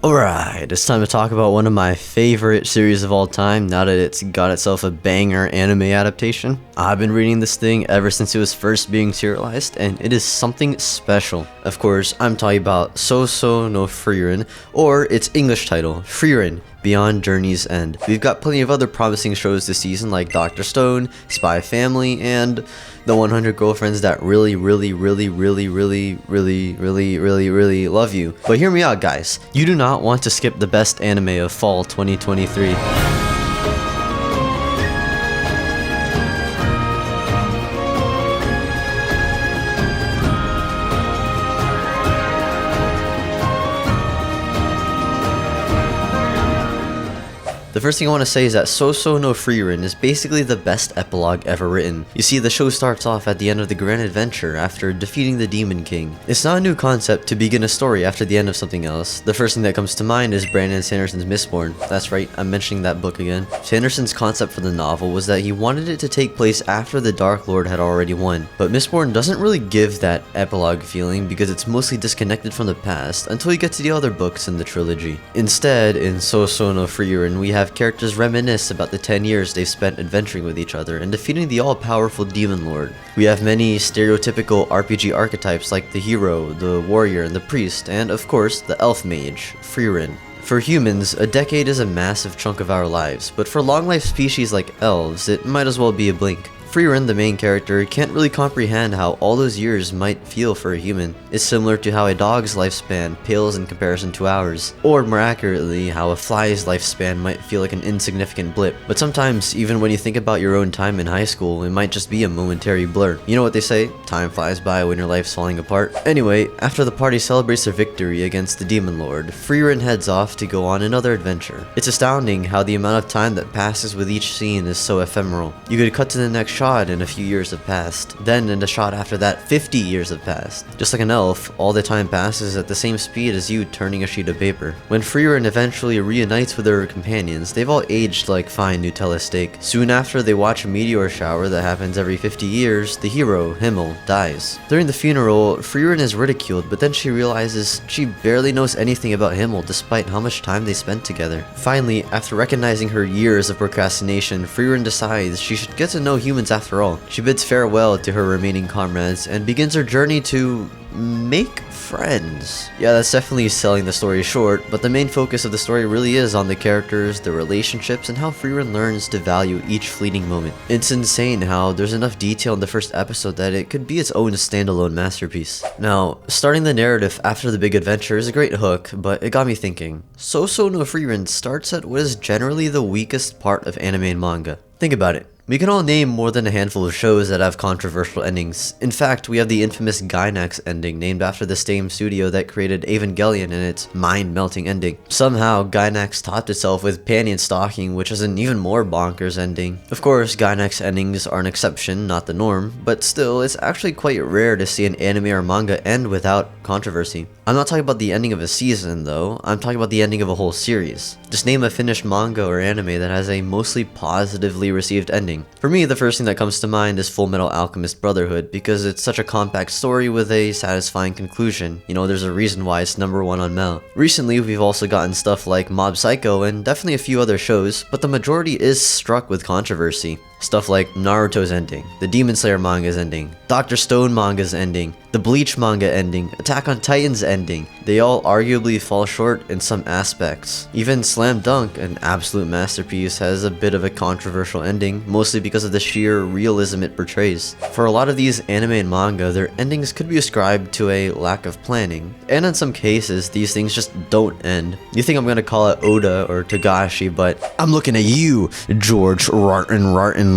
Alright, it's time to talk about one of my favorite series of all time now that it's got itself a banger anime adaptation. I've been reading this thing ever since it was first being serialized, and it is something special. Of course, I'm talking about Sousou no Frieren, or its English title, Frieren, Beyond Journey's End. We've got plenty of other promising shows this season like Dr. Stone, Spy Family, and the 100 Girlfriends that really love you. But hear me out, guys. You do not want to skip the best anime of fall 2023. The first thing I want to say is that Sousou no Frieren is basically the best epilogue ever written. You see, the show starts off at the end of the grand adventure after defeating the Demon King. It's not a new concept to begin a story after the end of something else. The first thing that comes to mind is Brandon Sanderson's Mistborn. That's right, I'm mentioning that book again. Sanderson's concept for the novel was that he wanted it to take place after the Dark Lord had already won. But Mistborn doesn't really give that epilogue feeling because it's mostly disconnected from the past until you get to the other books in the trilogy. Instead, in Sousou no Frieren, we have characters reminisce about the 10 years they've spent adventuring with each other and defeating the all-powerful Demon Lord. We have many stereotypical RPG archetypes like the hero, the warrior, and the priest, and of course, the elf mage, Frieren. For humans, a decade is a massive chunk of our lives, but for long-life species like elves, it might as well be a blink. Frieren, the main character, can't really comprehend how all those years might feel for a human. It's similar to how a dog's lifespan pales in comparison to ours, or more accurately, how a fly's lifespan might feel like an insignificant blip. But sometimes, even when you think about your own time in high school, it might just be a momentary blur. You know what they say? Time flies by when your life's falling apart. Anyway, after the party celebrates their victory against the Demon Lord, Frieren heads off to go on another adventure. It's astounding how the amount of time that passes with each scene is so ephemeral. You could cut to the next shot and a few years have passed. Then in the shot after that, 50 years have passed. Just like an elf, all the time passes at the same speed as you turning a sheet of paper. When Frieren eventually reunites with her companions, they've all aged like fine Nutella steak. Soon after they watch a meteor shower that happens every 50 years, the hero, Himmel, dies. During the funeral, Frieren is ridiculed, but then she realizes she barely knows anything about Himmel despite how much time they spent together. Finally, after recognizing her years of procrastination, Frieren decides she should get to know humans after all. She bids farewell to her remaining comrades and begins her journey to make friends. Yeah, that's definitely selling the story short, but the main focus of the story really is on the characters, the relationships, and how Frieren learns to value each fleeting moment. It's insane how there's enough detail in the first episode that it could be its own standalone masterpiece. Now, starting the narrative after the big adventure is a great hook, but it got me thinking. Sousou no Frieren starts at what is generally the weakest part of anime and manga. Think about it. We can all name more than a handful of shows that have controversial endings. In fact, we have the infamous Gainax ending, named after the same studio that created Evangelion and its mind-melting ending. Somehow, Gainax topped itself with Panty and Stocking, which is an even more bonkers ending. Of course, Gainax endings are an exception, not the norm, but still, it's actually quite rare to see an anime or manga end without controversy. I'm not talking about the ending of a season, though. I'm talking about the ending of a whole series. Just name a finished manga or anime that has a mostly positively received ending. For me, the first thing that comes to mind is Fullmetal Alchemist Brotherhood, because it's such a compact story with a satisfying conclusion. You know, there's a reason why it's #1 on Mel. Recently, we've also gotten stuff like Mob Psycho and definitely a few other shows, but the majority is struck with controversy. Stuff like Naruto's ending, the Demon Slayer manga's ending, Dr. Stone manga's ending, the Bleach manga ending, Attack on Titan's ending. They all arguably fall short in some aspects. Even Slam Dunk, an absolute masterpiece, has a bit of a controversial ending, mostly because of the sheer realism it portrays. For a lot of these anime and manga, their endings could be ascribed to a lack of planning, and in some cases, these things just don't end. You think I'm gonna call it Oda or Togashi, but I'm looking at you, George Martin.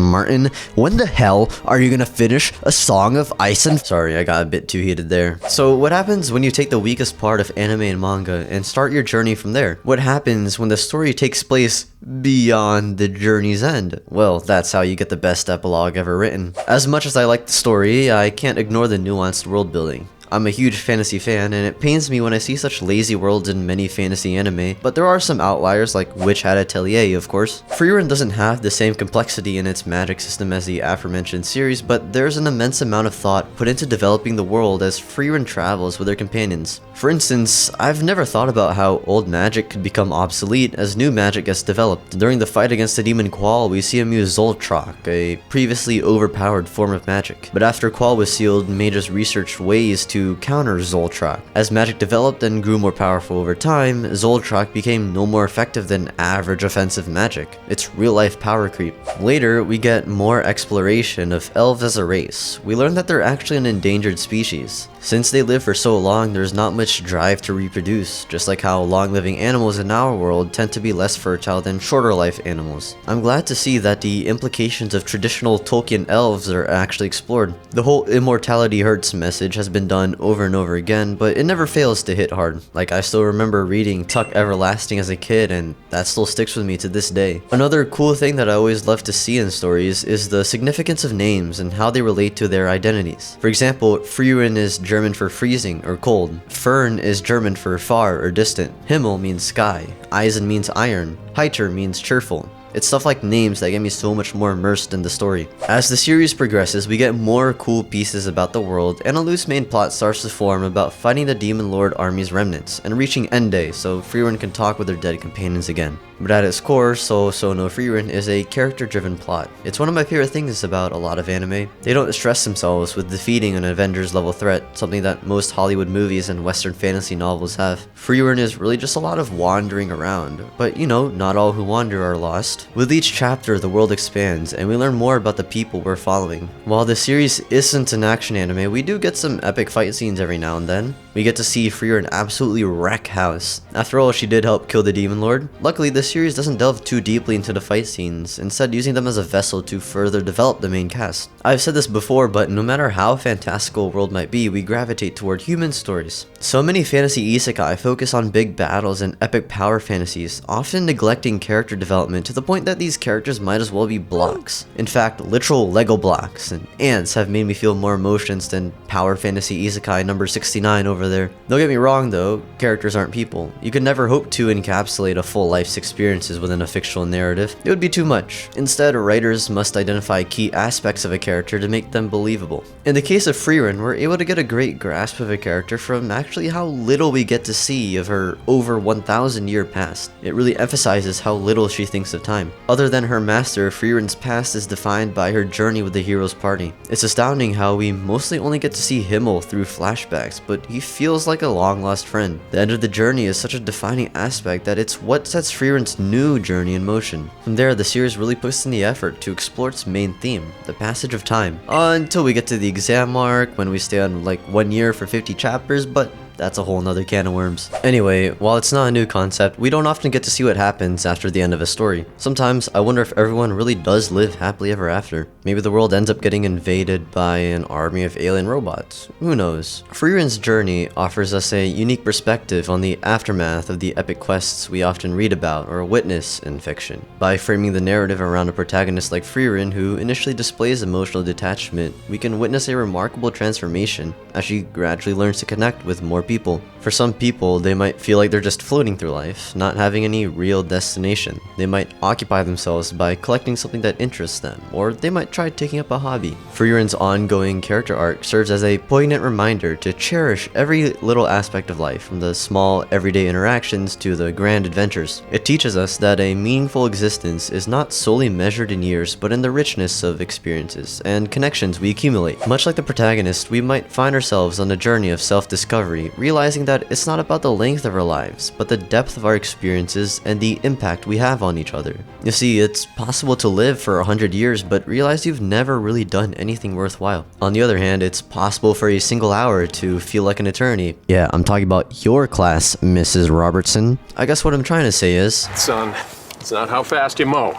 When the hell are you gonna finish A Song of Ice and... Sorry, I got a bit too heated there. So what happens when you take the weakest part of anime and manga and start your journey from there? What happens when the story takes place beyond the journey's end? Well, that's how you get the best epilogue ever written. As much as I like the story, I can't ignore the nuanced world building. I'm a huge fantasy fan, and it pains me when I see such lazy worlds in many fantasy anime, but there are some outliers like Witch Hat Atelier, of course. Frieren doesn't have the same complexity in its magic system as the aforementioned series, but there's an immense amount of thought put into developing the world as Frieren travels with her companions. For instance, I've never thought about how old magic could become obsolete as new magic gets developed. During the fight against the demon Qual, we see him use Zoltrak, a previously overpowered form of magic. But after Qual was sealed, mages researched ways to counter Zoltrak. As magic developed and grew more powerful over time, Zoltrak became no more effective than average offensive magic. It's real-life power creep. Later, we get more exploration of elves as a race. We learn that they're actually an endangered species. Since they live for so long, there's not much drive to reproduce, just like how long-living animals in our world tend to be less fertile than shorter-life animals. I'm glad to see that the implications of traditional Tolkien elves are actually explored. The whole immortality hurts message has been done over and over again, but it never fails to hit hard. Like, I still remember reading Tuck Everlasting as a kid, and that still sticks with me to this day. Another cool thing that I always love to see in stories is the significance of names and how they relate to their identities. For example, Frieren is German for freezing or cold. Fern is German for far or distant. Himmel means sky. Eisen means iron. Heiter means cheerful. It's stuff like names that get me so much more immersed in the story. As the series progresses, we get more cool pieces about the world, and a loose main plot starts to form about fighting the Demon Lord army's remnants, and reaching Ende so Frieren can talk with her dead companions again. But at its core, So no Frieren is a character-driven plot. It's one of my favorite things about a lot of anime. They don't stress themselves with defeating an Avengers-level threat, something that most Hollywood movies and Western fantasy novels have. Frieren is really just a lot of wandering around, but you know, not all who wander are lost. With each chapter, the world expands, and we learn more about the people we're following. While the series isn't an action anime, we do get some epic fight scenes every now and then. We get to see Frieren absolutely wreck house. After all, she did help kill the Demon Lord. Luckily, this series doesn't delve too deeply into the fight scenes, instead using them as a vessel to further develop the main cast. I've said this before, but no matter how fantastical a world might be, we gravitate toward human stories. So many fantasy isekai focus on big battles and epic power fantasies, often neglecting character development to the point that these characters might as well be blocks. In fact, literal Lego blocks and ants have made me feel more emotions than power fantasy isekai number 69 over there. Don't get me wrong though, characters aren't people. You could never hope to encapsulate a full life's experiences within a fictional narrative. It would be too much. Instead, writers must identify key aspects of a character to make them believable. In the case of Frieren, we're able to get a great grasp of a character from actually how little we get to see of her over 1,000-year past. It really emphasizes how little she thinks of time. Other than her master, Frieren's past is defined by her journey with the hero's party. It's astounding how we mostly only get to see Himmel through flashbacks, but he feels like a long-lost friend. The end of the journey is such a defining aspect that it's what sets Frieren's new journey in motion. From there, the series really puts in the effort to explore its main theme, the passage of time. Until we get to the exam arc, when we stay on like 1 year for 50 chapters, but that's a whole nother can of worms. Anyway, while it's not a new concept, we don't often get to see what happens after the end of a story. Sometimes I wonder if everyone really does live happily ever after. Maybe the world ends up getting invaded by an army of alien robots. Who knows? Frieren's journey offers us a unique perspective on the aftermath of the epic quests we often read about or witness in fiction. By framing the narrative around a protagonist like Frieren, who initially displays emotional detachment, we can witness a remarkable transformation as she gradually learns to connect with more people. For some people, they might feel like they're just floating through life, not having any real destination. They might occupy themselves by collecting something that interests them, or they might try taking up a hobby. Frieren's ongoing character arc serves as a poignant reminder to cherish every little aspect of life, from the small everyday interactions to the grand adventures. It teaches us that a meaningful existence is not solely measured in years, but in the richness of experiences and connections we accumulate. Much like the protagonist, we might find ourselves on a journey of self-discovery, realizing that it's not about the length of our lives, but the depth of our experiences and the impact we have on each other. You see, it's possible to live for 100 years, but realize you've never really done anything worthwhile. On the other hand, it's possible for a single hour to feel like an eternity. Yeah, I'm talking about your class, Mrs. Robertson. I guess what I'm trying to say is, son, it's not how fast you mow,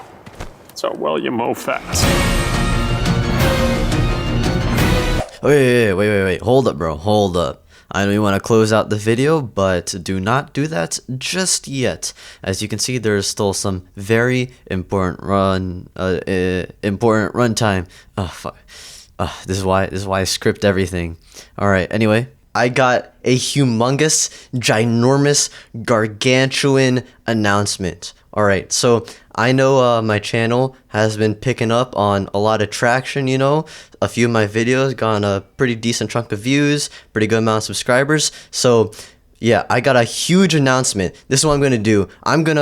it's how well you mow fast. Wait. Hold up, bro. Hold up. I know you want to close out the video, but do not do that just yet. As you can see, there's still some very important runtime. Oh fuck. This is why I script everything. All right. Anyway, I got a humongous, ginormous, gargantuan announcement. Alright, so I know my channel has been picking up on a lot of traction, you know. A few of my videos got a pretty decent chunk of views, pretty good amount of subscribers. So yeah, I got a huge announcement. This is what I'm gonna do. I'm gonna